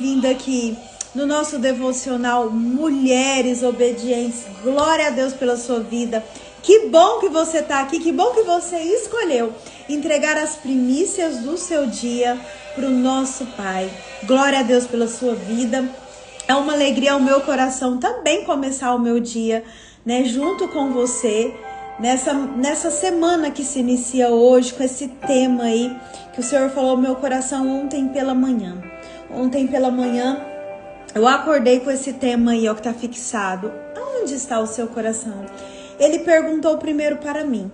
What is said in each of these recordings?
bem-vinda aqui no nosso devocional Mulheres Obedientes. Glória a Deus pela sua vida. Que bom que você está aqui, que bom que você escolheu entregar as primícias do seu dia para o nosso Pai. Glória a Deus pela sua vida. É uma alegria ao meu coração também começar o meu dia, né, junto com você, nessa semana que se inicia hoje, com esse tema aí, que o Senhor falou no meu coração ontem pela manhã. Ontem pela manhã, eu acordei com esse tema aí, ó, que tá fixado. Aonde está o seu coração? Ele perguntou primeiro para mim: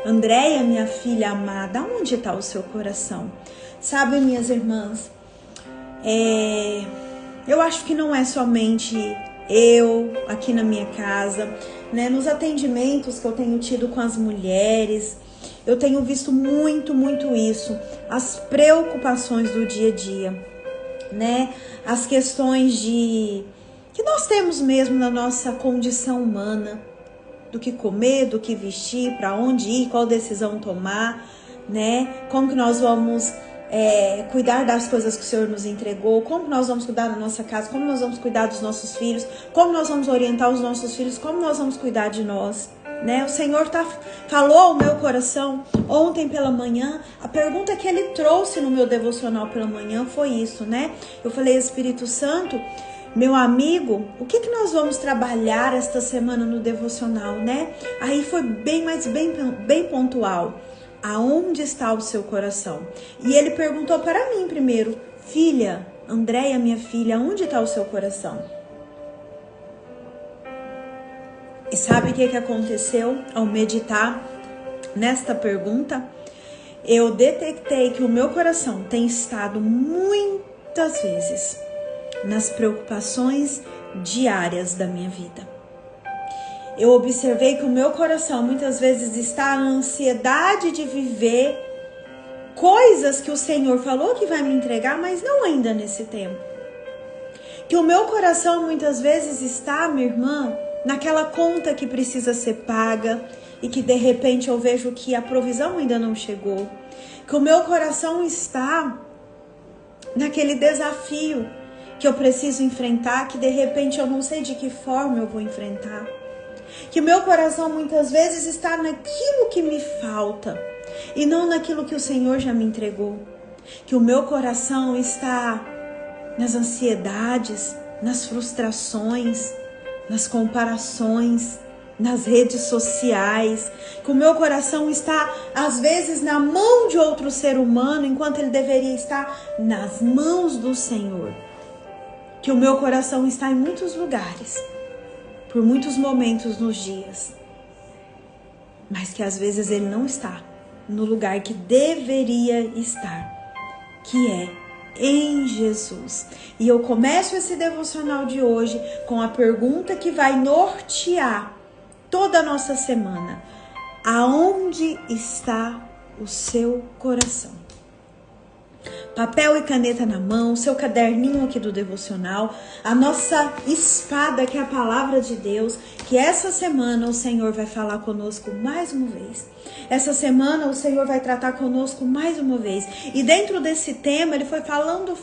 Andréia, minha filha amada, aonde está o seu coração? Sabe, minhas irmãs, eu acho que não é somente eu aqui na minha casa, né? Nos atendimentos que eu tenho tido com as mulheres, eu tenho visto muito isso, as preocupações do dia a dia, né? As questões que nós temos mesmo na nossa condição humana, do que comer, do que vestir, para onde ir, qual decisão tomar, né? Como que nós vamos cuidar das coisas que o Senhor nos entregou, como nós vamos cuidar da nossa casa, como nós vamos cuidar dos nossos filhos, como nós vamos orientar os nossos filhos, como nós vamos cuidar de nós, né? O Senhor falou ao meu coração ontem pela manhã. A pergunta que Ele trouxe no meu devocional pela manhã foi isso, né? Eu falei: Espírito Santo, meu amigo, o que nós vamos trabalhar esta semana no devocional, né? Aí foi bem pontual. Aonde está o seu coração? E ele perguntou para mim primeiro: filha, Andréia, minha filha, aonde está o seu coração? E sabe o que aconteceu ao meditar nesta pergunta? Eu detectei que o meu coração tem estado muitas vezes nas preocupações diárias da minha vida. Eu observei que o meu coração muitas vezes está na ansiedade de viver coisas que o Senhor falou que vai me entregar, mas não ainda nesse tempo. Que o meu coração muitas vezes está, minha irmã, naquela conta que precisa ser paga e que de repente eu vejo que a provisão ainda não chegou. Que o meu coração está naquele desafio que eu preciso enfrentar, que de repente eu não sei de que forma eu vou enfrentar. Que o meu coração muitas vezes está naquilo que me falta e não naquilo que o Senhor já me entregou. Que o meu coração está nas ansiedades, nas frustrações, nas comparações, nas redes sociais. Que o meu coração está às vezes na mão de outro ser humano, enquanto ele deveria estar nas mãos do Senhor. Que o meu coração está em muitos lugares, por muitos momentos nos dias, mas que às vezes ele não está no lugar que deveria estar, que é em Jesus. E eu começo esse devocional de hoje com a pergunta que vai nortear toda a nossa semana: aonde está o seu coração? Papel e caneta na mão, seu caderninho aqui do devocional, a nossa espada que é a palavra de Deus, que essa semana o Senhor vai falar conosco mais uma vez. Essa semana o Senhor vai tratar conosco mais uma vez. E dentro desse tema ele foi falando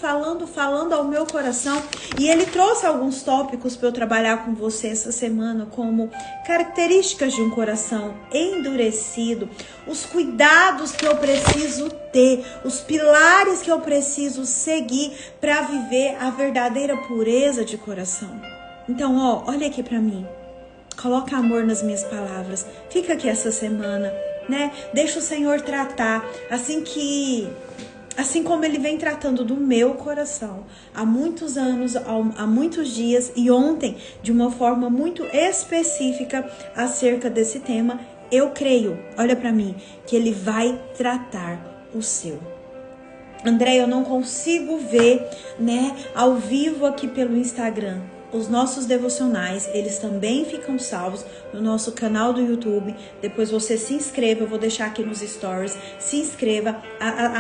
ao meu coração, e ele trouxe alguns tópicos para eu trabalhar com você essa semana, como características de um coração endurecido, os cuidados que eu preciso ter, os pilares que eu preciso seguir para viver a verdadeira pureza de coração. Então, olha aqui para mim. Coloca amor nas minhas palavras. Fica aqui essa semana, né? Deixa o Senhor tratar, assim como Ele vem tratando do meu coração há muitos anos, há muitos dias, e ontem, de uma forma muito específica acerca desse tema. Eu creio, olha para mim, que Ele vai tratar o seu. André, eu não consigo ver, né, ao vivo aqui pelo Instagram. Os nossos devocionais, eles também ficam salvos no nosso canal do YouTube. Depois você se inscreva, eu vou deixar aqui nos stories. Se inscreva,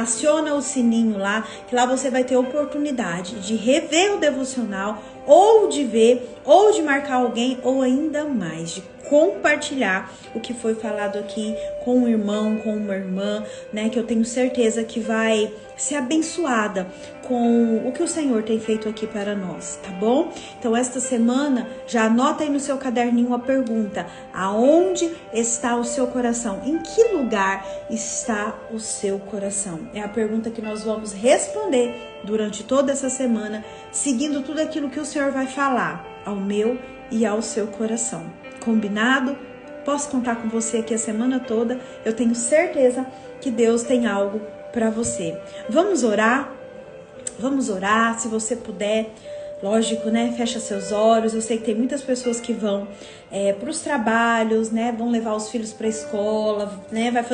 aciona o sininho lá, que lá você vai ter a oportunidade de rever o devocional, ou de ver, ou de marcar alguém, ou ainda mais, de compartilhar o que foi falado aqui com um irmão, com uma irmã, né? Que eu tenho certeza que vai ser abençoada com o que o Senhor tem feito aqui para nós, tá bom? Então, esta semana, já anota aí no seu caderninho a pergunta: aonde está o seu coração? Em que lugar está o seu coração? É a pergunta que nós vamos responder durante toda essa semana, seguindo tudo aquilo que o Senhor vai falar ao meu e ao seu coração. Combinado? Posso contar com você aqui a semana toda. Eu tenho certeza que Deus tem algo para você. Vamos orar? Vamos orar, se você puder. Lógico, né? Fecha seus olhos. Eu sei que tem muitas pessoas que vão para os trabalhos, né? Vão levar os filhos para a escola, né? Vai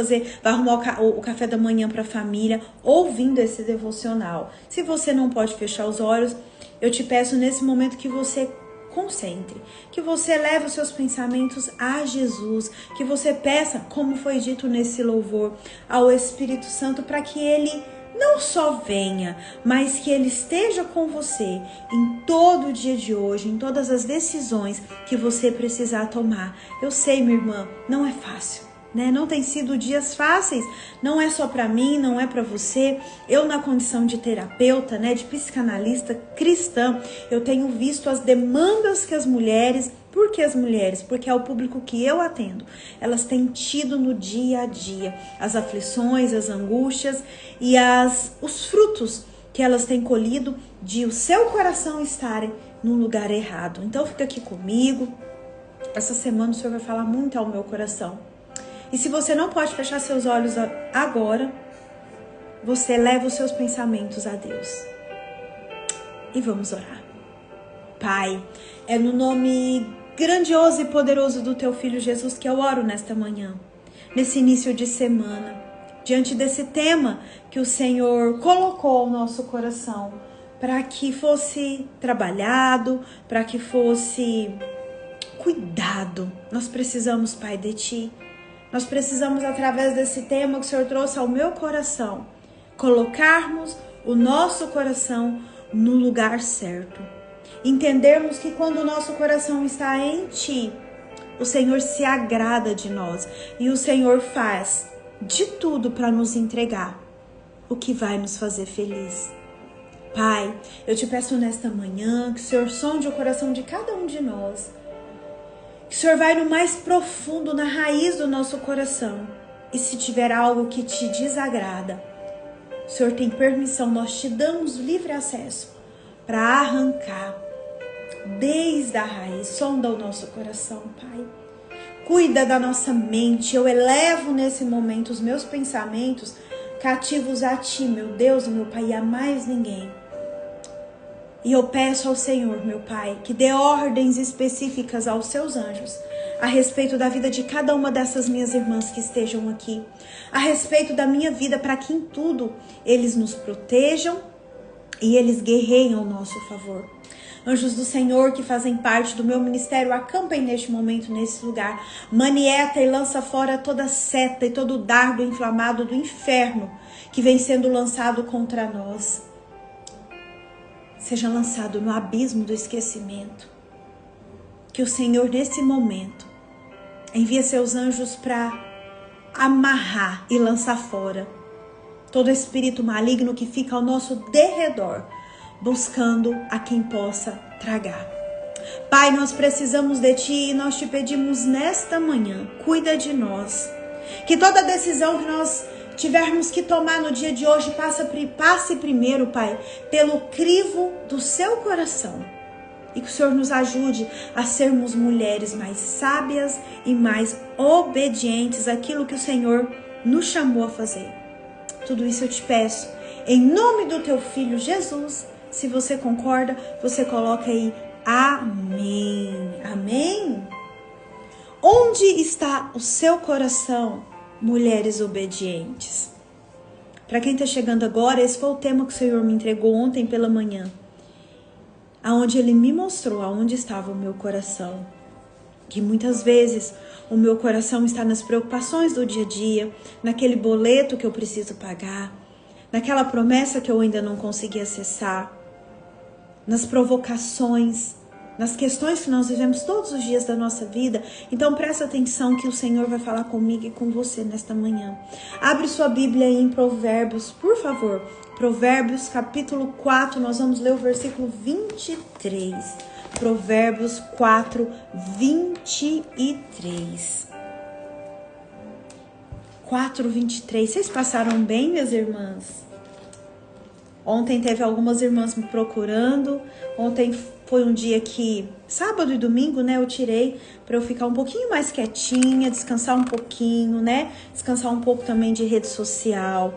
arrumar o café da manhã para a família, ouvindo esse devocional. Se você não pode fechar os olhos, eu te peço nesse momento que você concentre, que você leve os seus pensamentos a Jesus, que você peça, como foi dito nesse louvor, ao Espírito Santo, para que Ele não só venha, mas que Ele esteja com você em todo o dia de hoje, em todas as decisões que você precisar tomar. Eu sei, minha irmã, não é fácil, né? Não tem sido dias fáceis, não é só para mim, não é para você. Eu, na condição de terapeuta, né, de psicanalista cristã, eu tenho visto as demandas que as mulheres, por que as mulheres? Porque é o público que eu atendo, elas têm tido no dia a dia, as aflições, as angústias e os frutos que elas têm colhido de o seu coração estarem no lugar errado. Então fica aqui comigo, essa semana o Senhor vai falar muito ao meu coração. E se você não pode fechar seus olhos agora, você leva os seus pensamentos a Deus. E vamos orar. Pai, é no nome grandioso e poderoso do Teu Filho Jesus que eu oro nesta manhã, nesse início de semana, diante desse tema que o Senhor colocou ao nosso coração, para que fosse trabalhado, para que fosse cuidado. Nós precisamos, Pai, de Ti. Nós precisamos, através desse tema que o Senhor trouxe ao meu coração, colocarmos o nosso coração no lugar certo. Entendermos que quando o nosso coração está em Ti, o Senhor se agrada de nós e o Senhor faz de tudo para nos entregar o que vai nos fazer feliz. Pai, eu te peço nesta manhã que o Senhor sonde o coração de cada um de nós, que o Senhor vai no mais profundo, na raiz do nosso coração. E se tiver algo que te desagrada, o Senhor tem permissão, nós te damos livre acesso para arrancar desde a raiz. Sonda o nosso coração, Pai. Cuida da nossa mente. Eu elevo nesse momento os meus pensamentos cativos a Ti, meu Deus, meu Pai, e a mais ninguém. E eu peço ao Senhor, meu Pai, que dê ordens específicas aos seus anjos a respeito da vida de cada uma dessas minhas irmãs que estejam aqui, a respeito da minha vida, para que em tudo eles nos protejam e eles guerreiem ao nosso favor. Anjos do Senhor que fazem parte do meu ministério, acampem neste momento, nesse lugar. Manieta e lança fora toda seta e todo dardo inflamado do inferno que vem sendo lançado contra nós. Seja lançado no abismo do esquecimento. Que o Senhor, nesse momento, envie seus anjos para amarrar e lançar fora todo espírito maligno que fica ao nosso derredor, buscando a quem possa tragar. Pai, nós precisamos de Ti e nós te pedimos nesta manhã, cuida de nós. Que toda decisão que nós tivermos que tomar no dia de hoje, passe primeiro, Pai, pelo crivo do seu coração. E que o Senhor nos ajude a sermos mulheres mais sábias e mais obedientes àquilo que o Senhor nos chamou a fazer. Tudo isso eu te peço, em nome do Teu Filho Jesus. Se você concorda, você coloca aí, amém. Amém? Onde está o seu coração, mulheres obedientes? Para quem está chegando agora, esse foi o tema que o Senhor me entregou ontem pela manhã, aonde Ele me mostrou aonde estava o meu coração. Que muitas vezes o meu coração está nas preocupações do dia a dia, naquele boleto que eu preciso pagar, naquela promessa que eu ainda não consegui acessar, nas provocações, nas questões que nós vivemos todos os dias da nossa vida. Então presta atenção que o Senhor vai falar comigo e com você nesta manhã. Abre sua Bíblia aí em Provérbios, por favor. Provérbios capítulo 4, nós vamos ler o versículo 23. Provérbios 4, 23. 4, 23. Vocês passaram bem, minhas irmãs? Ontem teve algumas irmãs me procurando. Ontem foi um dia que, sábado e domingo, né, eu tirei para eu ficar um pouquinho mais quietinha, descansar um pouquinho, né? Descansar um pouco também de rede social,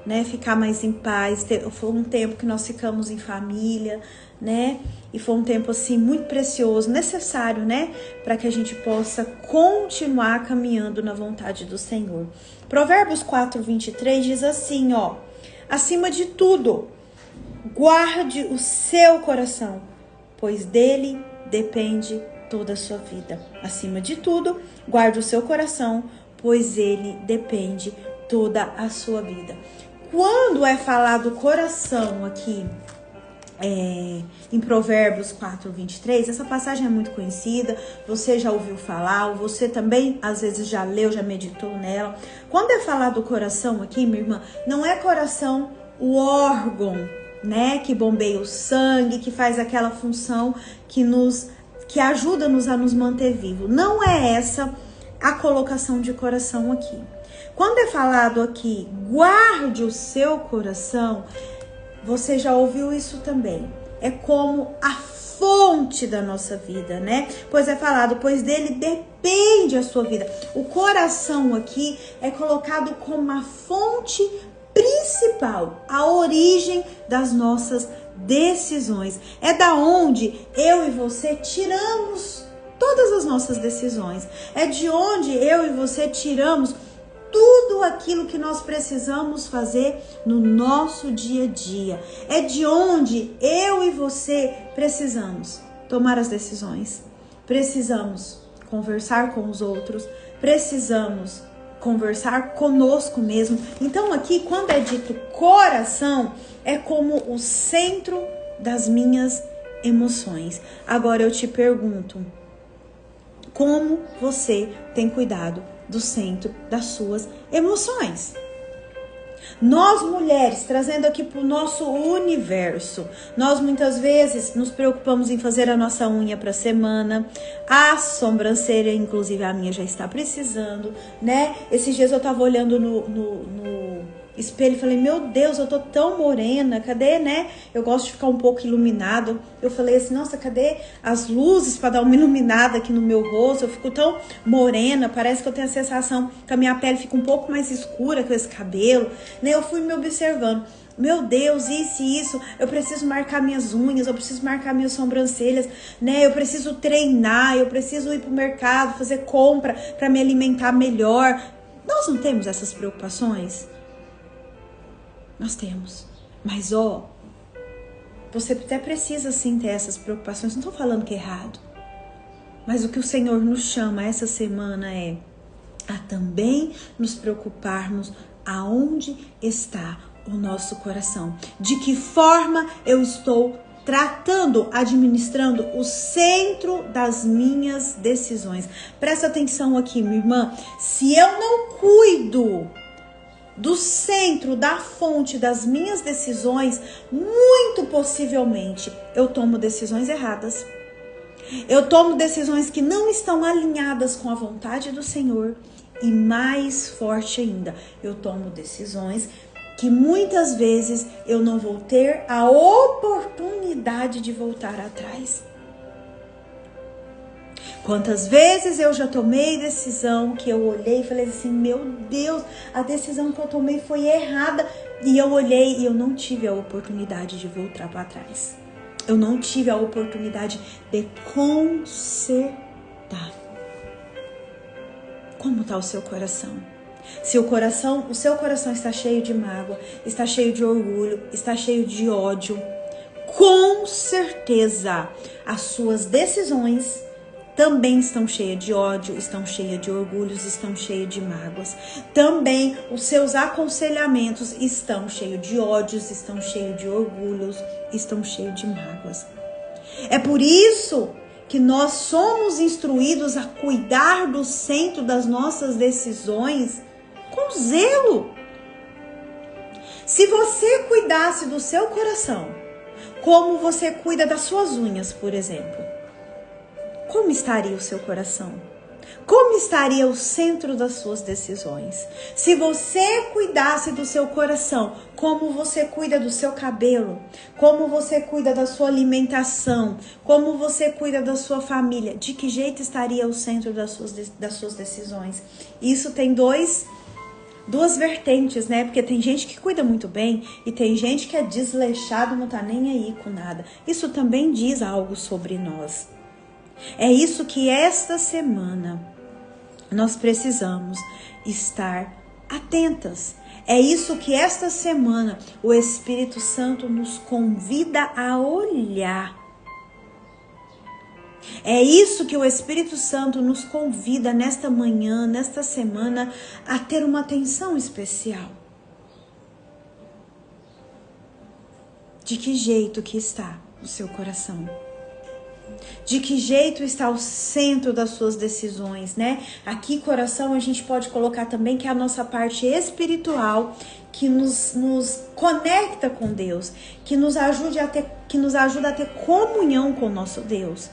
né? Ficar mais em paz. Foi um tempo que nós ficamos em família, né? E foi um tempo, assim, muito precioso, necessário, né? Para que a gente possa continuar caminhando na vontade do Senhor. Provérbios 4, 23 diz assim, ó. Acima de tudo, guarde o seu coração, pois dele depende toda a sua vida. Acima de tudo, guarde o seu coração, pois ele depende toda a sua vida. Quando é falado coração aqui, em Provérbios 4, 23, essa passagem é muito conhecida, você já ouviu falar, ou você também às vezes já leu, já meditou nela. Quando é falado coração aqui, minha irmã, não é coração o órgão, né, que bombeia o sangue, que faz aquela função que ajuda-nos a nos manter vivos. Não é essa a colocação de coração aqui. Quando é falado aqui, guarde o seu coração, você já ouviu isso também. É como a fonte da nossa vida, né? Pois é falado, pois dele depende a sua vida. O coração aqui é colocado como a fonte principal, a origem das nossas decisões. É da onde eu e você tiramos todas as nossas decisões. É de onde eu e você tiramos tudo aquilo que nós precisamos fazer no nosso dia a dia. É de onde eu e você precisamos tomar as decisões. Precisamos conversar com os outros. Precisamos conversar conosco mesmo. Então aqui, quando é dito coração, é como o centro das minhas emoções. Agora eu te pergunto, como você tem cuidado do centro das suas emoções? Nós mulheres, trazendo aqui para o nosso universo, nós muitas vezes nos preocupamos em fazer a nossa unha para a semana, a sobrancelha, inclusive a minha já está precisando, né? Esses dias eu tava olhando no espelho e falei, meu Deus, eu tô tão morena, cadê, né? Eu gosto de ficar um pouco iluminado. Eu falei assim, nossa, cadê as luzes para dar uma iluminada aqui no meu rosto? Eu fico tão morena, parece que eu tenho a sensação que a minha pele fica um pouco mais escura com esse cabelo, né? Eu fui me observando. Meu Deus, isso, eu preciso marcar minhas unhas, eu preciso marcar minhas sobrancelhas, né? Eu preciso treinar, eu preciso ir pro mercado, fazer compra para me alimentar melhor. Nós não temos essas preocupações? Nós temos. Mas, você até precisa sim ter essas preocupações. Não estou falando que é errado. Mas o que o Senhor nos chama essa semana é a também nos preocuparmos aonde está o nosso coração. De que forma eu estou tratando, administrando o centro das minhas decisões. Presta atenção aqui, minha irmã. Se eu não cuido do centro, da fonte das minhas decisões, muito possivelmente eu tomo decisões erradas. Eu tomo decisões que não estão alinhadas com a vontade do Senhor. E mais forte ainda, eu tomo decisões que muitas vezes eu não vou ter a oportunidade de voltar atrás. Quantas vezes eu já tomei decisão que eu olhei e falei assim, meu Deus, a decisão que eu tomei foi errada. E eu olhei e eu não tive a oportunidade de voltar para trás. Eu não tive a oportunidade de consertar. Como está o seu coração? Se o seu coração está cheio de mágoa, está cheio de orgulho, está cheio de ódio, com certeza as suas decisões também estão cheias de ódio, estão cheias de orgulhos, estão cheias de mágoas. Também os seus aconselhamentos estão cheios de ódios, estão cheios de orgulhos, estão cheios de mágoas. É por isso que nós somos instruídos a cuidar do centro das nossas decisões com zelo. Se você cuidasse do seu coração, como você cuida das suas unhas, por exemplo, como estaria o seu coração? Como estaria o centro das suas decisões? Se você cuidasse do seu coração, como você cuida do seu cabelo, como você cuida da sua alimentação, como você cuida da sua família, de que jeito estaria o centro das suas decisões? Isso tem duas vertentes, né? Porque tem gente que cuida muito bem e tem gente que é desleixado, não tá nem aí com nada. Isso também diz algo sobre nós. É isso que esta semana nós precisamos estar atentas. É isso que esta semana o Espírito Santo nos convida a olhar. É isso que o Espírito Santo nos convida nesta manhã, nesta semana, a ter uma atenção especial. De que jeito que está o seu coração? De que jeito está o centro das suas decisões, né? Aqui, coração, a gente pode colocar também que é a nossa parte espiritual, que nos conecta com Deus, que nos ajuda a ter comunhão com o nosso Deus.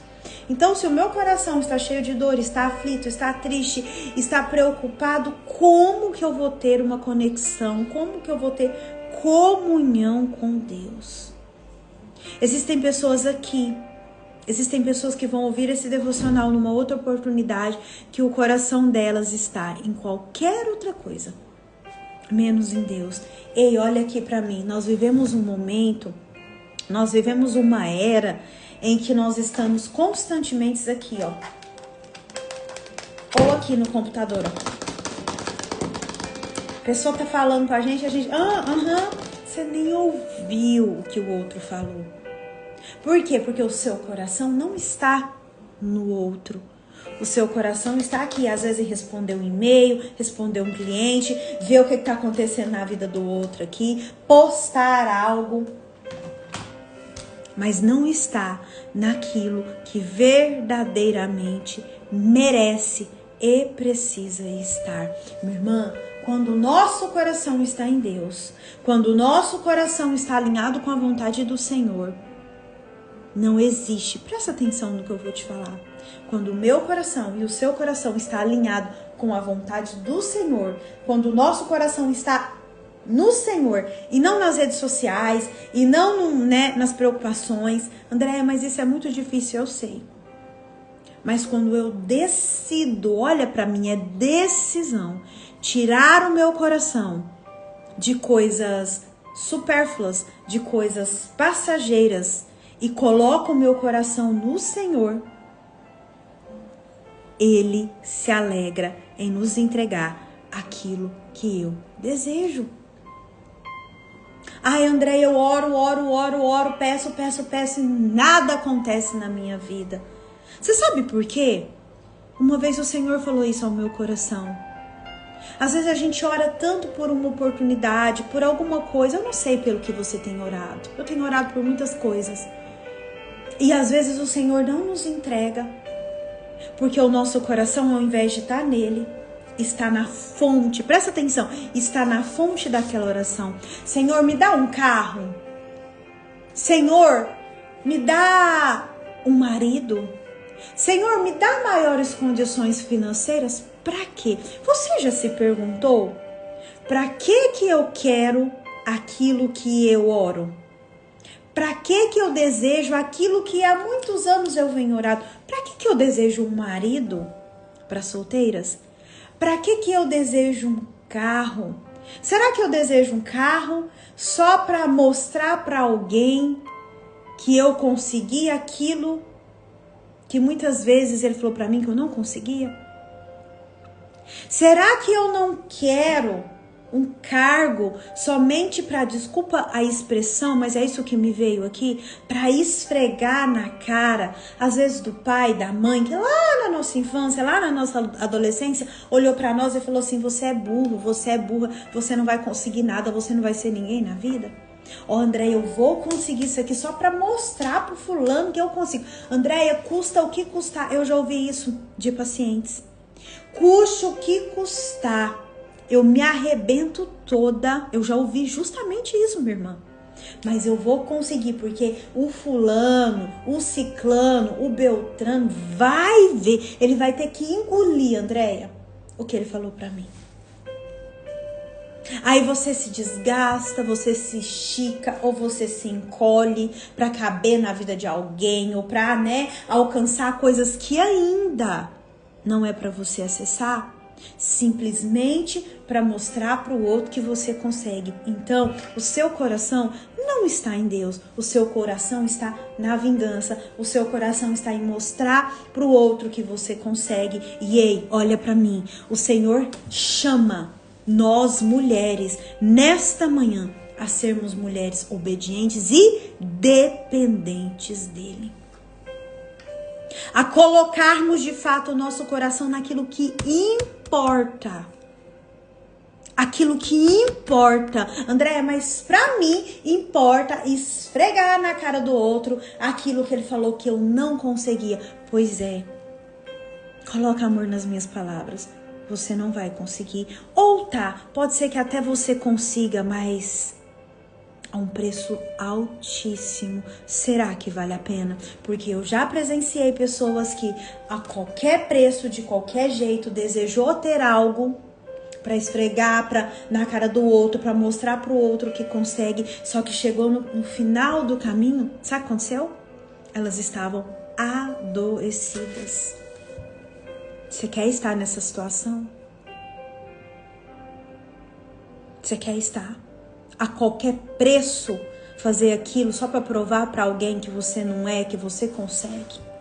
Então, se o meu coração está cheio de dor, está aflito, está triste, está preocupado, como que eu vou ter uma conexão? Como que eu vou ter comunhão com Deus? Existem pessoas aqui, existem pessoas que vão ouvir esse devocional numa outra oportunidade, que o coração delas está em qualquer outra coisa, menos em Deus. Ei, olha aqui para mim, nós vivemos um momento, nós vivemos uma era em que nós estamos constantemente aqui, ó. Ou aqui no computador, ó. A pessoa tá falando com a gente, você nem ouviu o que o outro falou. Por quê? Porque o seu coração não está no outro. O seu coração está aqui, às vezes responder um e-mail, responder um cliente, ver o que está acontecendo na vida do outro aqui, postar algo. Mas não está naquilo que verdadeiramente merece e precisa estar. Minha irmã, quando o nosso coração está em Deus, quando o nosso coração está alinhado com a vontade do Senhor, não existe, presta atenção no que eu vou te falar. Quando o meu coração e o seu coração está alinhado com a vontade do Senhor, quando o nosso coração está no Senhor e não nas redes sociais e não nas preocupações. Andréia, mas isso é muito difícil, eu sei. Mas quando eu decido, olha para mim, é decisão, tirar o meu coração de coisas supérfluas, de coisas passageiras e coloco o meu coração no Senhor, Ele se alegra em nos entregar aquilo que eu desejo. Ai, André, eu oro, peço e nada acontece na minha vida. Você sabe por quê? Uma vez o Senhor falou isso ao meu coração. Às vezes a gente ora tanto por uma oportunidade, por alguma coisa. Eu não sei pelo que você tem orado. Eu tenho orado por muitas coisas. E às vezes o Senhor não nos entrega. Porque o nosso coração, ao invés de estar nele, está na fonte. Presta atenção. Está na fonte daquela oração. Senhor, me dá um carro. Senhor, me dá um marido. Senhor, me dá maiores condições financeiras. Para quê? Você já se perguntou? Para que eu quero aquilo que eu oro? Para que eu desejo aquilo que há muitos anos eu venho orando? Para que eu desejo um marido para solteiras? Para que eu desejo um carro? Será que eu desejo um carro só para mostrar para alguém que eu consegui aquilo que muitas vezes ele falou para mim que eu não conseguia? Será que eu não quero um cargo somente para, desculpa a expressão, mas é isso que me veio aqui, para esfregar na cara, às vezes do pai, da mãe, que lá na nossa infância, lá na nossa adolescência, olhou para nós e falou assim: você é burro, você é burra, você não vai conseguir nada, você não vai ser ninguém na vida? Ó, Andréia, eu vou conseguir isso aqui só para mostrar pro fulano que eu consigo. Andréia, custa o que custar. Eu já ouvi isso de pacientes. Custe o que custar. Eu me arrebento toda. Eu já ouvi justamente isso, minha irmã. Mas eu vou conseguir, porque o fulano, o ciclano, o beltrano vai ver. Ele vai ter que engolir, Andréia, o que ele falou pra mim. Aí você se desgasta, você se estica ou você se encolhe pra caber na vida de alguém ou pra, alcançar coisas que ainda não é pra você acessar, simplesmente para mostrar para o outro que você consegue. Então, o seu coração não está em Deus, o seu coração está na vingança, o seu coração está em mostrar para o outro que você consegue. E ei, olha para mim, o Senhor chama nós mulheres nesta manhã a sermos mulheres obedientes e dependentes dele. A colocarmos de fato o nosso coração naquilo que importa. Aquilo que importa. Andréia, mas pra mim importa esfregar na cara do outro aquilo que ele falou que eu não conseguia. Pois é. Coloca amor nas minhas palavras. Você não vai conseguir. Ou pode ser que até você consiga, mas a um preço altíssimo. Será que vale a pena? Porque eu já presenciei pessoas que a qualquer preço, de qualquer jeito, desejou ter algo para esfregar na cara do outro, para mostrar pro outro que consegue, só que chegou no final do caminho, sabe o que aconteceu? Elas estavam adoecidas. Você quer estar nessa situação? Você quer estar? A qualquer preço fazer aquilo só para provar para alguém que você não é, que você consegue.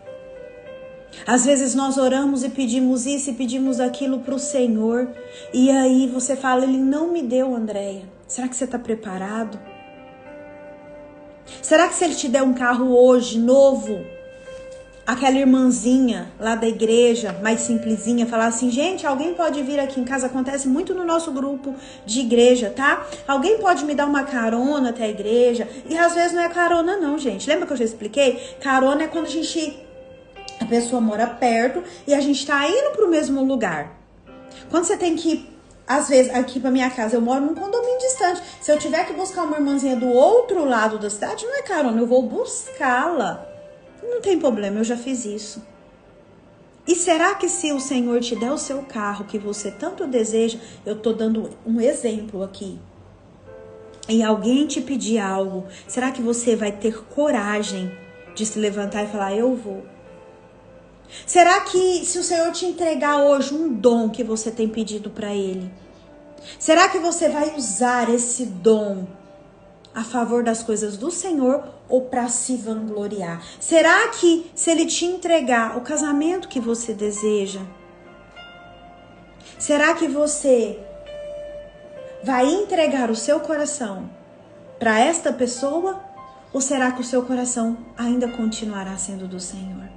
Às vezes nós oramos e pedimos isso e pedimos aquilo para o Senhor e aí você fala, ele não me deu, Andréia. Será que você está preparado? Será que se ele te der um carro hoje, novo, aquela irmãzinha lá da igreja, mais simplesinha, falar assim, gente, alguém pode vir aqui em casa? Acontece muito no nosso grupo de igreja, tá? Alguém pode me dar uma carona até a igreja? E às vezes não é carona não, gente. Lembra que eu já expliquei? Carona é quando a pessoa mora perto e a gente tá indo pro mesmo lugar. Quando você tem que ir, às vezes, aqui pra minha casa, eu moro num condomínio distante. Se eu tiver que buscar uma irmãzinha do outro lado da cidade, não é carona, eu vou buscá-la. Não tem problema, eu já fiz isso. E será que se o Senhor te der o seu carro que você tanto deseja, eu tô dando um exemplo aqui, e alguém te pedir algo, será que você vai ter coragem de se levantar e falar, eu vou? Será que se o Senhor te entregar hoje um dom que você tem pedido para Ele, será que você vai usar esse dom a favor das coisas do Senhor ou para se vangloriar? Será que se Ele te entregar o casamento que você deseja, será que você vai entregar o seu coração para esta pessoa ou será que o seu coração ainda continuará sendo do Senhor?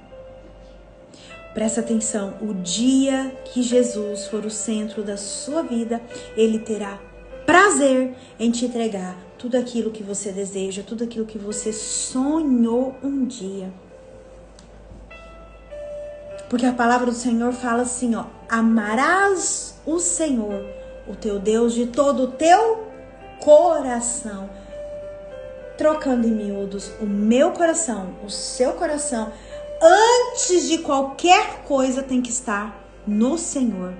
Presta atenção, o dia que Jesus for o centro da sua vida, Ele terá prazer em te entregar tudo aquilo que você deseja, tudo aquilo que você sonhou um dia. Porque a palavra do Senhor fala assim, amarás o Senhor, o teu Deus, de todo o teu coração. Trocando em miúdos, o meu coração, o seu coração, antes de qualquer coisa tem que estar no Senhor.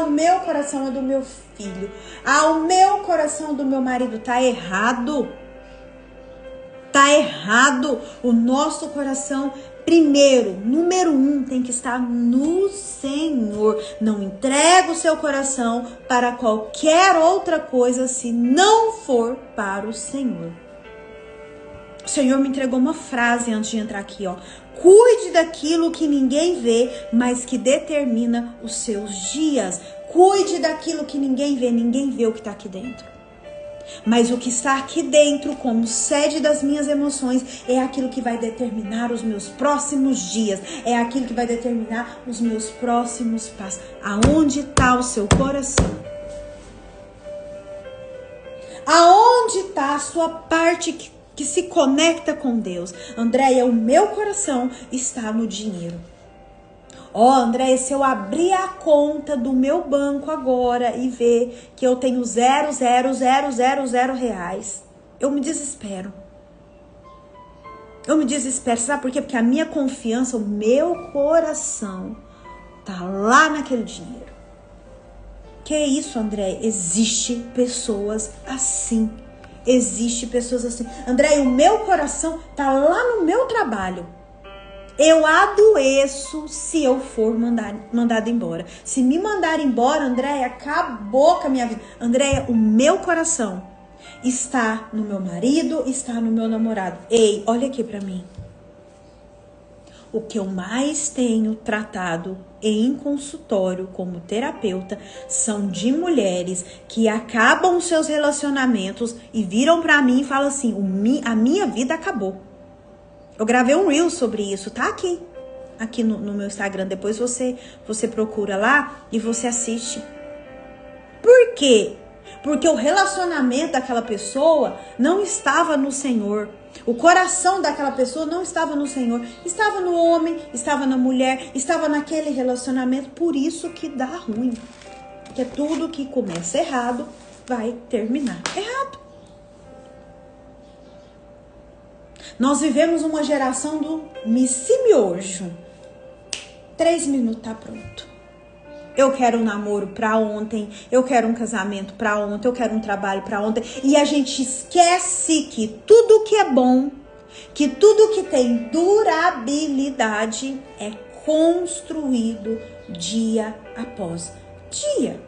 O meu coração é do meu filho. O meu coração é do meu marido. Tá errado. Tá errado. O nosso coração, primeiro, número 1, tem que estar no Senhor. Não entrega o seu coração para qualquer outra coisa se não for para o Senhor. O Senhor me entregou uma frase antes de entrar aqui, Cuide daquilo que ninguém vê, mas que determina os seus dias. Cuide daquilo que ninguém vê o que está aqui dentro. Mas o que está aqui dentro, como sede das minhas emoções, é aquilo que vai determinar os meus próximos dias. É aquilo que vai determinar os meus próximos passos. Aonde está o seu coração? Aonde está a sua parte que se conecta com Deus? Andréia, o meu coração está no dinheiro. Andréia, se eu abrir a conta do meu banco agora e ver que eu tenho 0,0000 reais, eu me desespero. Sabe por quê? Porque a minha confiança, o meu coração tá lá naquele dinheiro. Que isso, André? Existe pessoas assim. André, o meu coração tá lá no meu trabalho. Eu adoeço se eu for mandada embora. Se me mandar embora, André, acabou com a minha vida. André, o meu coração está no meu marido, está no meu namorado. Ei, olha aqui pra mim. O que eu mais tenho tratado em consultório como terapeuta são de mulheres que acabam seus relacionamentos e viram pra mim e falam assim, a minha vida acabou. Eu gravei um reel sobre isso, tá aqui no meu Instagram. Depois você procura lá e você assiste. Por quê? Porque o relacionamento daquela pessoa não estava no Senhor. O coração daquela pessoa não estava no Senhor. Estava no homem, estava na mulher, estava naquele relacionamento. Por isso que dá ruim. Porque tudo que começa errado vai terminar errado. Nós vivemos uma geração do miojo. 3 minutos tá pronto. Eu quero um namoro pra ontem, eu quero um casamento pra ontem, eu quero um trabalho pra ontem. E a gente esquece que tudo que é bom, que tudo que tem durabilidade é construído dia após dia.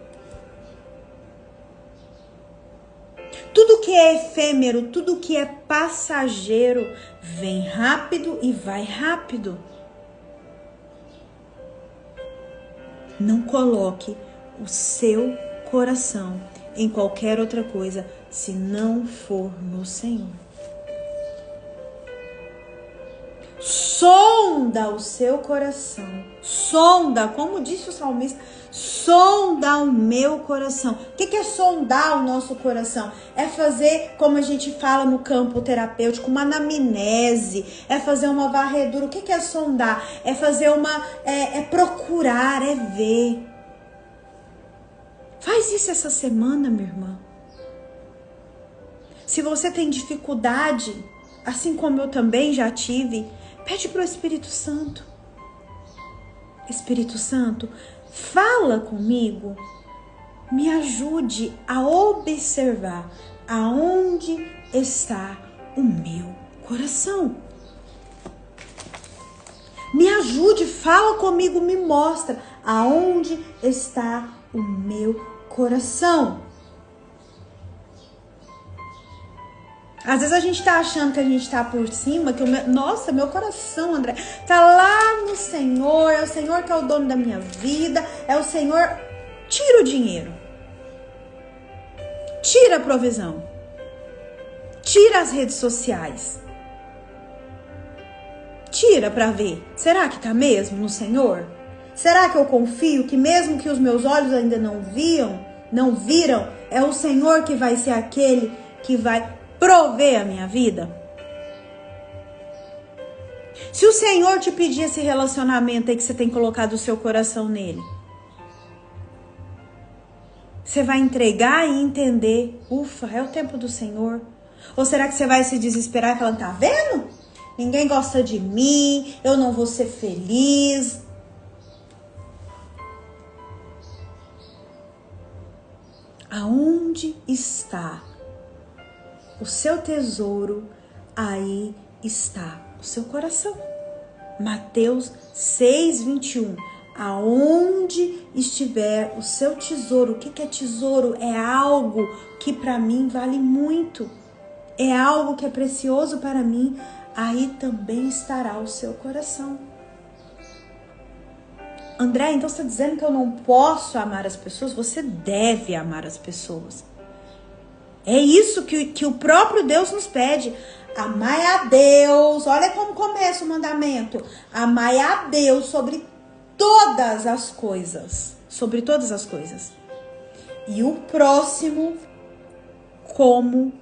Tudo que é efêmero, tudo que é passageiro, vem rápido e vai rápido. Não coloque o seu coração em qualquer outra coisa, se não for no Senhor. Sonda o seu coração. Sonda, como disse o salmista, sonda o meu coração. O que é sondar o nosso coração? É fazer, como a gente fala no campo terapêutico, uma anamnese. É fazer uma varredura. O que é sondar? É fazer é procurar, é ver. Faz isso essa semana, minha irmã. Se você tem dificuldade, assim como eu também já tive, pede para o Espírito Santo. Espírito Santo, fala comigo, me ajude a observar aonde está o meu coração. Me ajude, fala comigo, me mostra aonde está o meu coração. Às vezes a gente tá achando que a gente tá por cima, que nossa, meu coração, André, tá lá no Senhor, é o Senhor que é o dono da minha vida, é o Senhor. Tira o dinheiro, tira a provisão, tira as redes sociais, tira pra ver, será que tá mesmo no Senhor? Será que eu confio que mesmo que os meus olhos ainda não viram, é o Senhor que vai ser aquele que vai prover a minha vida? Se o Senhor te pedir esse relacionamento aí que você tem colocado o seu coração nele, você vai entregar e entender, ufa, é o tempo do Senhor? Ou será que você vai se desesperar e falar, tá vendo? Ninguém gosta de mim, eu não vou ser feliz. Aonde está o seu tesouro, aí está o seu coração. Mateus 6:21. Aonde estiver o seu tesouro. O que é tesouro? É algo que para mim vale muito. É algo que é precioso para mim. Aí também estará o seu coração. André, então você está dizendo que eu não posso amar as pessoas? Você deve amar as pessoas. É isso que o próprio Deus nos pede. Amai a Deus. Olha como começa o mandamento. Amai a Deus sobre todas as coisas. Sobre todas as coisas. E o próximo como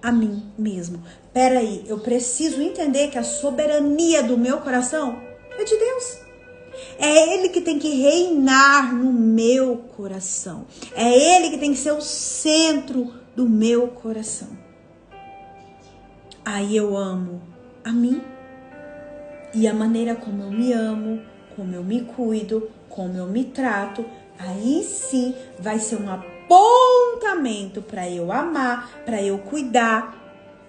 a mim mesmo. Peraí, eu preciso entender que a soberania do meu coração é de Deus. É Ele que tem que reinar no meu coração. É Ele que tem que ser o centro do meu coração. Aí eu amo a mim e a maneira como eu me amo, como eu me cuido, como eu me trato, aí sim vai ser um apontamento para eu amar, para eu cuidar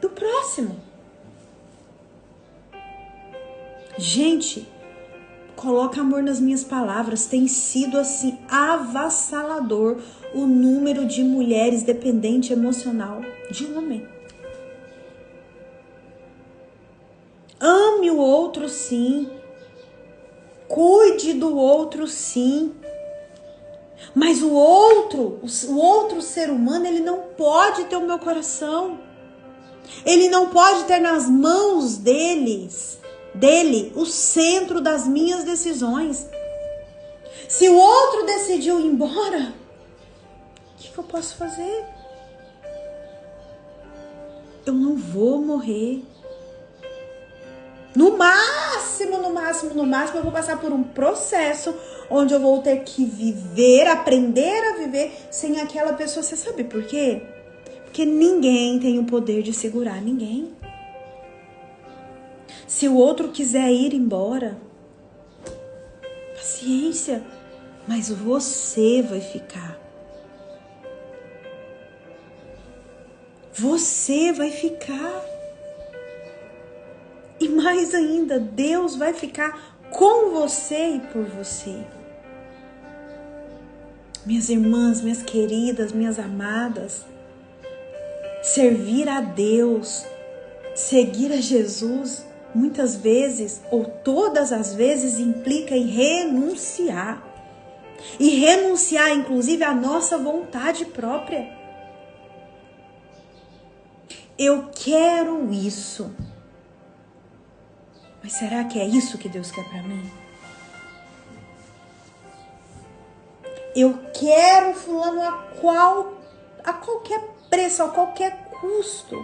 do próximo. Gente, coloca amor nas minhas palavras. Tem sido assim avassalador o número de mulheres dependentes emocional de homem. Ame o outro sim. Cuide do outro sim. Mas o outro ser humano, ele não pode ter o meu coração. Ele não pode ter nas mãos dele o centro das minhas decisões. Se o outro decidiu ir embora, o que eu posso fazer? Eu não vou morrer. No máximo, eu vou passar por um processo onde eu vou ter que viver, aprender a viver sem aquela pessoa. Você sabe por quê? Porque ninguém tem o poder de segurar ninguém. Se o outro quiser ir embora, paciência, mas você vai ficar. Você vai ficar. E mais ainda, Deus vai ficar com você e por você. Minhas irmãs, minhas queridas, minhas amadas, servir a Deus, seguir a Jesus, muitas vezes, ou todas as vezes, implica em renunciar. E renunciar, inclusive, à nossa vontade própria. Eu quero isso. Mas será que é isso que Deus quer para mim? Eu quero fulano a qualquer preço, a qualquer custo.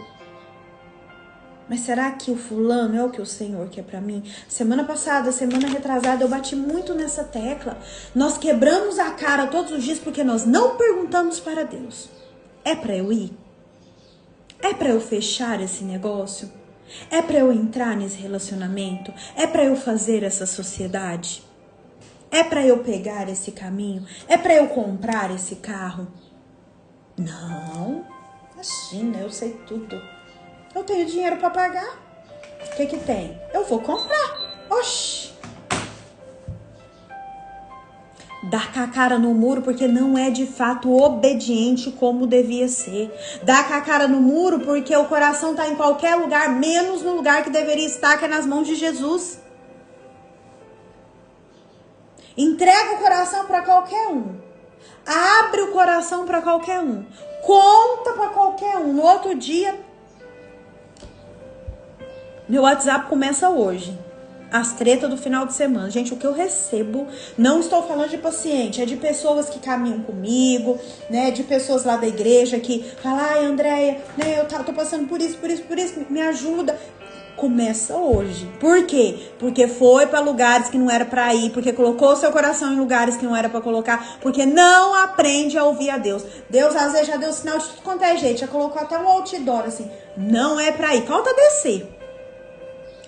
Mas será que o fulano é o que o Senhor quer para mim? Semana passada, semana retrasada, eu bati muito nessa tecla. Nós quebramos a cara todos os dias porque nós não perguntamos para Deus. É para eu ir? É para eu fechar esse negócio? É para eu entrar nesse relacionamento? É para eu fazer essa sociedade? É para eu pegar esse caminho? É para eu comprar esse carro? Não, imagina, eu sei tudo. Eu tenho dinheiro para pagar. O que tem? Eu vou comprar. Oxi. Dar com a cara no muro porque não é de fato obediente como devia ser. Dar com a cara no muro porque o coração está em qualquer lugar, menos no lugar que deveria estar, que é nas mãos de Jesus. Entrega o coração para qualquer um. Abre o coração para qualquer um. Conta para qualquer um. No outro dia, meu WhatsApp começa hoje. As tretas do final de semana. Gente, o que eu recebo, não estou falando de paciente, é de pessoas que caminham comigo, né? De pessoas lá da igreja que falam, ai, Andréia, né? Eu tô passando por isso, me ajuda. Começa hoje. Por quê? Porque foi para lugares que não era para ir, porque colocou seu coração em lugares que não era para colocar, porque não aprende a ouvir a Deus. Deus às vezes já deu sinal de tudo quanto é jeito, já colocou até um outdoor assim, não é para ir, falta descer.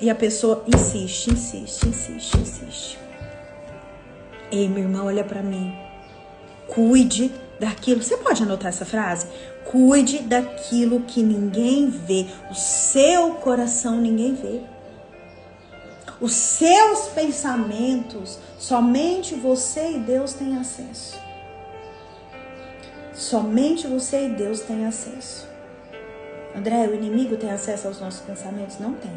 E a pessoa insiste. Ei, minha irmã, olha pra mim. Cuide daquilo. Você pode anotar essa frase? Cuide daquilo que ninguém vê. O seu coração ninguém vê. Os seus pensamentos, somente você e Deus têm acesso. Somente você e Deus têm acesso. André, o inimigo tem acesso aos nossos pensamentos? Não tem.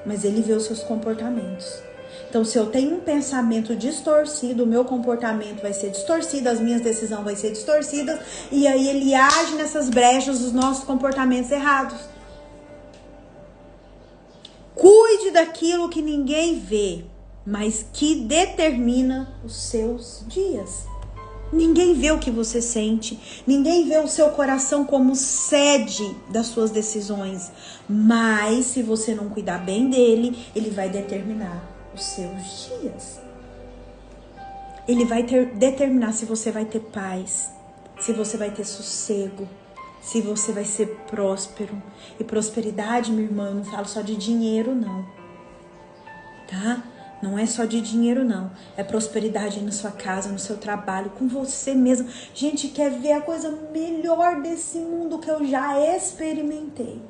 Mas ele vê os seus comportamentos. Então, se eu tenho um pensamento distorcido, o meu comportamento vai ser distorcido, as minhas decisões vão ser distorcidas, e aí ele age nessas brechas dos nossos comportamentos errados. Cuide daquilo que ninguém vê, mas que determina os seus dias. Ninguém vê o que você sente, ninguém vê o seu coração como sede das suas decisões. Mas se você não cuidar bem dele, ele vai determinar os seus dias. Ele vai determinar se você vai ter paz, se você vai ter sossego, se você vai ser próspero. E prosperidade, minha irmã, eu não falo só de dinheiro, não. Tá? Não é só de dinheiro, não. É prosperidade na sua casa, no seu trabalho, com você mesmo. Gente, quer ver a coisa melhor desse mundo que eu já experimentei.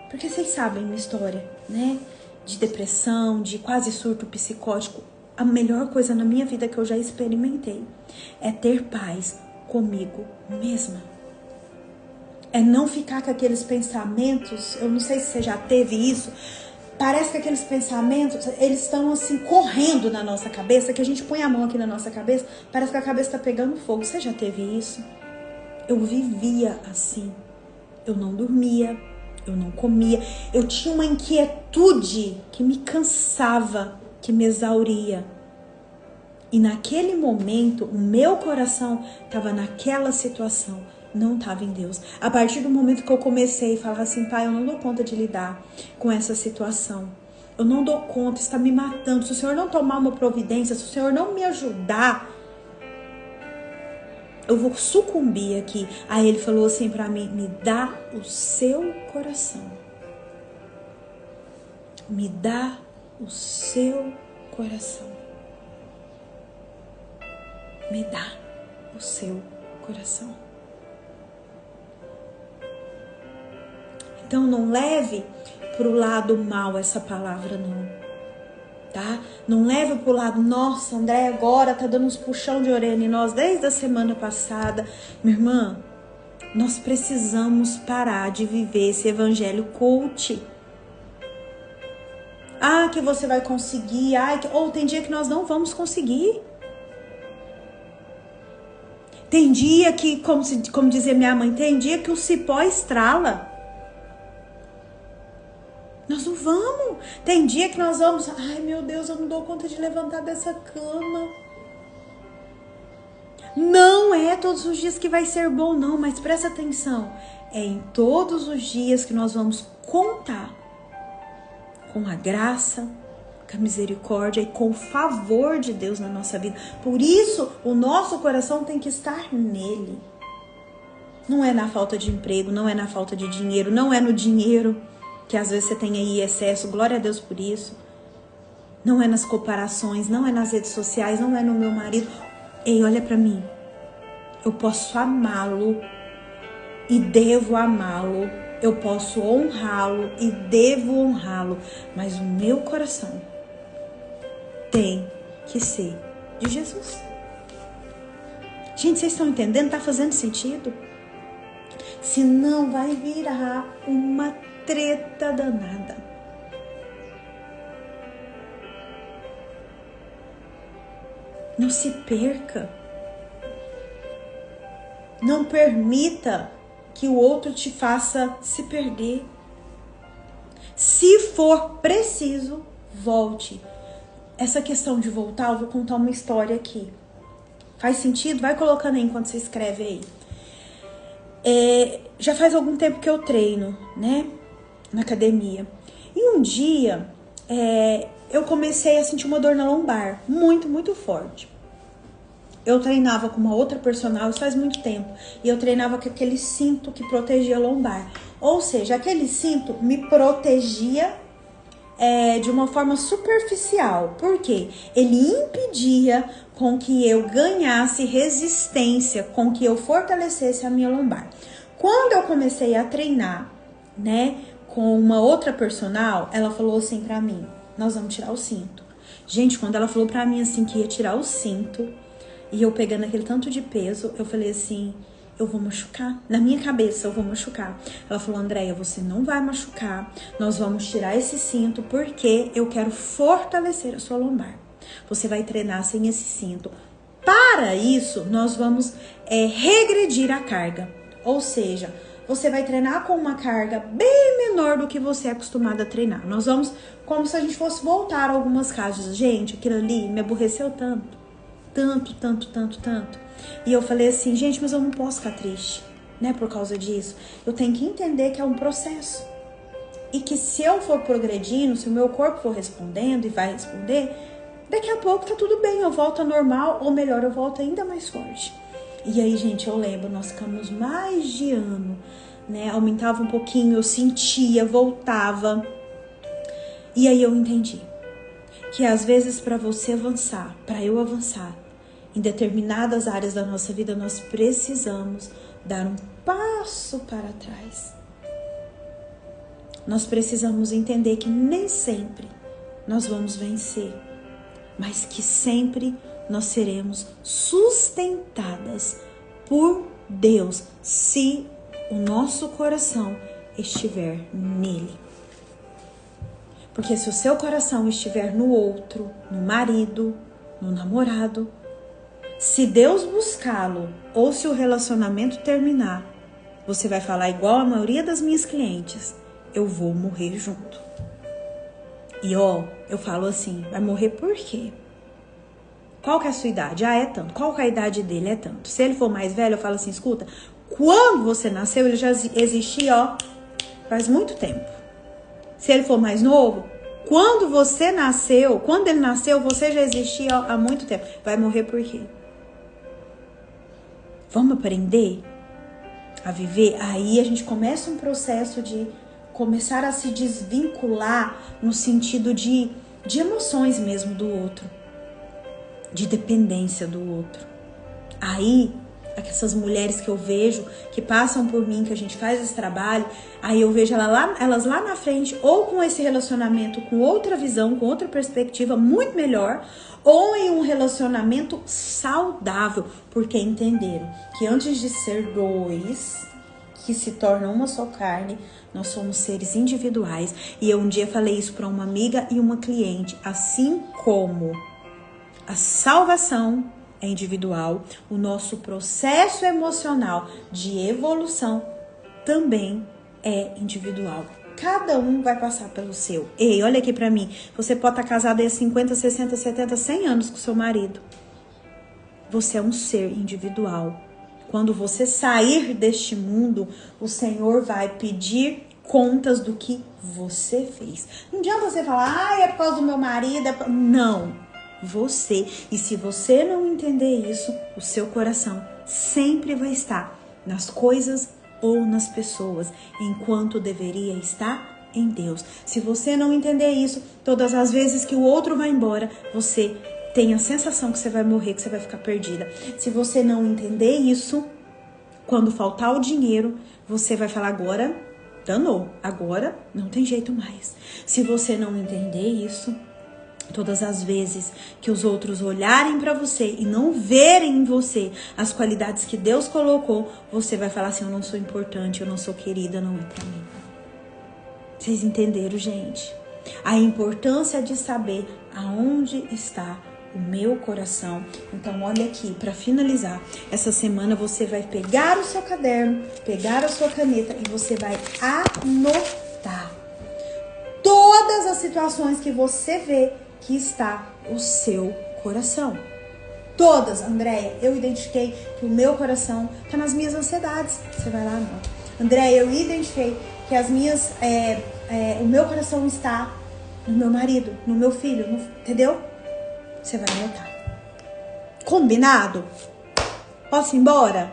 Porque vocês sabem minha história, né? De depressão, de quase surto psicótico. A melhor coisa na minha vida que eu já experimentei é ter paz comigo mesma. É não ficar com aqueles pensamentos, eu não sei se você já teve isso, parece que aqueles pensamentos, eles estão assim, correndo na nossa cabeça, que a gente põe a mão aqui na nossa cabeça, parece que a cabeça está pegando fogo. Você já teve isso? Eu vivia assim, eu não dormia, eu não comia, eu tinha uma inquietude que me cansava, que me exauria. E naquele momento, o meu coração estava naquela situação, não estava em Deus. A partir do momento que eu comecei a falar assim, pai, eu não dou conta de lidar com essa situação. Eu não dou conta, está me matando. Se o Senhor não tomar uma providência, se o Senhor não me ajudar, eu vou sucumbir aqui. Aí ele falou assim para mim, me dá o seu coração. Me dá o seu coração. Me dá o seu coração. Então não leve pro lado mal essa palavra, não. Tá? Não leve pro lado, nossa, André agora tá dando uns puxão de orelha em nós desde a semana passada. Minha irmã, nós precisamos parar de viver esse evangelho coach. Ah, que você vai conseguir. Ou tem dia que nós não vamos conseguir. Tem dia que, como dizia minha mãe, tem dia que o cipó estrala. Nós não vamos. Tem dia que nós vamos, ai meu Deus, eu não dou conta de levantar dessa cama. Não é todos os dias que vai ser bom, não, mas presta atenção. É em todos os dias que nós vamos contar com a graça, com a misericórdia e com o favor de Deus na nossa vida. Por isso, o nosso coração tem que estar nele. Não é na falta de emprego, não é na falta de dinheiro, não é no dinheiro, que às vezes você tem aí excesso, glória a Deus por isso. Não é nas comparações, não é nas redes sociais, não é no meu marido. Ei, olha pra mim. Eu posso amá-lo e devo amá-lo. Eu posso honrá-lo e devo honrá-lo. Mas o meu coração tem que ser de Jesus. Gente, vocês estão entendendo? Tá fazendo sentido? Senão vai virar uma treta danada. Não se perca. Não permita que o outro te faça se perder. Se for preciso, volte. Essa questão de voltar, eu vou contar uma história aqui. Faz sentido? Vai colocando aí enquanto você escreve aí. Já faz algum tempo que eu treino, né? Na academia. E um dia, eu comecei a sentir uma dor na lombar. Muito, muito forte. Eu treinava com uma outra personal, isso faz muito tempo. E eu treinava com aquele cinto que protegia a lombar. Ou seja, aquele cinto me protegia de uma forma superficial. Por quê? Ele impedia com que eu ganhasse resistência, com que eu fortalecesse a minha lombar. Quando eu comecei a treinar, né, com uma outra personal, ela falou assim pra mim, nós vamos tirar o cinto. Gente, quando ela falou pra mim assim que ia tirar o cinto, e eu pegando aquele tanto de peso, eu falei assim, eu vou machucar. Na minha cabeça, eu vou machucar. Ela falou, Andréia, você não vai machucar. Nós vamos tirar esse cinto porque eu quero fortalecer a sua lombar. Você vai treinar sem esse cinto. Para isso, nós vamos regredir a carga. Ou seja, você vai treinar com uma carga bem menor do que você é acostumado a treinar. Nós vamos, como se a gente fosse voltar algumas casas. Gente, aquilo ali me aborreceu tanto. tanto, tanto, tanto, tanto. E eu falei assim, gente, mas eu não posso ficar triste, né, por causa disso. Eu tenho que entender que é um processo. E que se eu for progredindo, se o meu corpo for respondendo e vai responder, daqui a pouco tá tudo bem, eu volto ao normal, ou melhor, eu volto ainda mais forte. E aí, gente, eu lembro, nós ficamos mais de ano, né? Aumentava um pouquinho, eu sentia, voltava. E aí eu entendi que às vezes para você avançar, para eu avançar, em determinadas áreas da nossa vida, nós precisamos dar um passo para trás. Nós precisamos entender que nem sempre nós vamos vencer, mas que sempre nós seremos sustentadas por Deus, se o nosso coração estiver nele. Porque se o seu coração estiver no outro, no marido, no namorado, se Deus buscá-lo ou se o relacionamento terminar, você vai falar igual a maioria das minhas clientes, eu vou morrer junto. E eu falo assim, vai morrer por quê? Qual que é a sua idade? É tanto. Qual que é a idade dele? É tanto. Se ele for mais velho, eu falo assim, escuta, quando você nasceu, ele já existia, faz muito tempo. Se ele for mais novo, quando ele nasceu, você já existia há muito tempo. Vai morrer por quê? Vamos aprender a viver? Aí a gente começa um processo de começar a se desvincular no sentido de emoções mesmo do outro, de dependência do outro. Aí, essas mulheres que eu vejo, que passam por mim, que a gente faz esse trabalho, aí eu vejo elas lá na frente, ou com esse relacionamento com outra visão, com outra perspectiva muito melhor, ou em um relacionamento saudável, porque entenderam que antes de ser dois, que se tornam uma só carne, nós somos seres individuais. E eu um dia falei isso para uma amiga e uma cliente, assim como a salvação é individual, o nosso processo emocional de evolução também é individual. Cada um vai passar pelo seu. Ei, olha aqui pra mim. Você pode estar casado há 50, 60, 70, 100 anos com seu marido. Você é um ser individual. Quando você sair deste mundo, o Senhor vai pedir contas do que você fez. Não adianta você falar, é por causa do meu marido. Não. Você. E se você não entender isso, o seu coração sempre vai estar nas coisas ou nas pessoas, enquanto deveria estar em Deus. Se você não entender isso, todas as vezes que o outro vai embora, você tem a sensação que você vai morrer, que você vai ficar perdida. Se você não entender isso, quando faltar o dinheiro, você vai falar, agora danou, agora não tem jeito mais. Se você não entender isso, todas as vezes que os outros olharem para você e não verem em você as qualidades que Deus colocou, você vai falar assim, eu não sou importante, eu não sou querida, não é para mim. Vocês entenderam, gente? A importância de saber aonde está o meu coração. Então, olha aqui, para finalizar, essa semana você vai pegar o seu caderno, pegar a sua caneta e você vai anotar todas as situações que você vê que está o seu coração. Todas, Andréia, eu identifiquei que o meu coração está nas minhas ansiedades. Você vai lá, não. Andréia, eu identifiquei que o meu coração está no meu marido, no meu filho, entendeu? Você vai anotar. Combinado? Posso ir embora?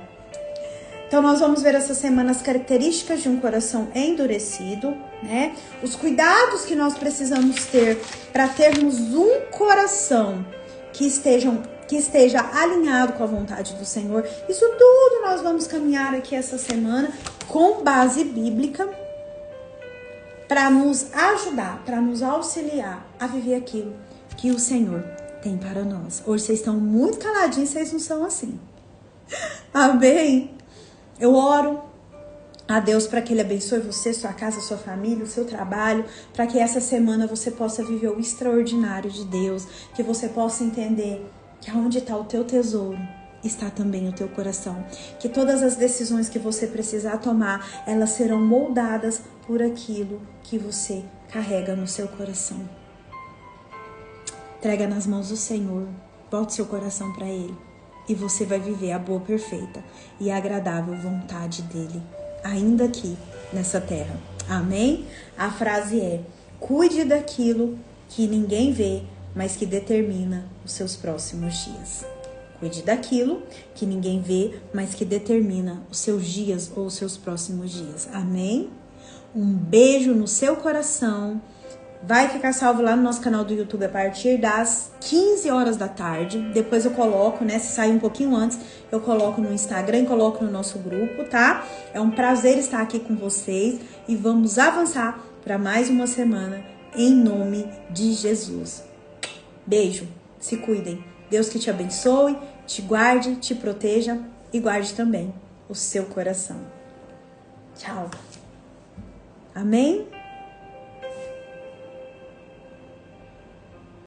Então, nós vamos ver essa semana as características de um coração endurecido, né? Os cuidados que nós precisamos ter para termos um coração que esteja alinhado com a vontade do Senhor. Isso tudo nós vamos caminhar aqui essa semana com base bíblica para nos ajudar, para nos auxiliar a viver aquilo que o Senhor tem para nós. Hoje vocês estão muito caladinhos, vocês não são assim. Amém? Eu oro a Deus para que Ele abençoe você, sua casa, sua família, o seu trabalho, para que essa semana você possa viver o extraordinário de Deus, que você possa entender que onde está o teu tesouro, está também o teu coração. Que todas as decisões que você precisar tomar, elas serão moldadas por aquilo que você carrega no seu coração. Entrega nas mãos do Senhor. Volte seu coração para Ele e você vai viver a boa, perfeita e agradável vontade dEle, ainda aqui nessa terra. Amém? A frase é: cuide daquilo que ninguém vê, mas que determina os seus próximos dias. Cuide daquilo que ninguém vê, mas que determina os seus dias ou os seus próximos dias. Amém? Um beijo no seu coração. Vai ficar salvo lá no nosso canal do YouTube a partir das 15 horas da tarde. Depois eu coloco, né? Se sair um pouquinho antes, eu coloco no Instagram e coloco no nosso grupo, tá? É um prazer estar aqui com vocês e vamos avançar para mais uma semana em nome de Jesus. Beijo, se cuidem. Deus que te abençoe, te guarde, te proteja e guarde também o seu coração. Tchau. Amém?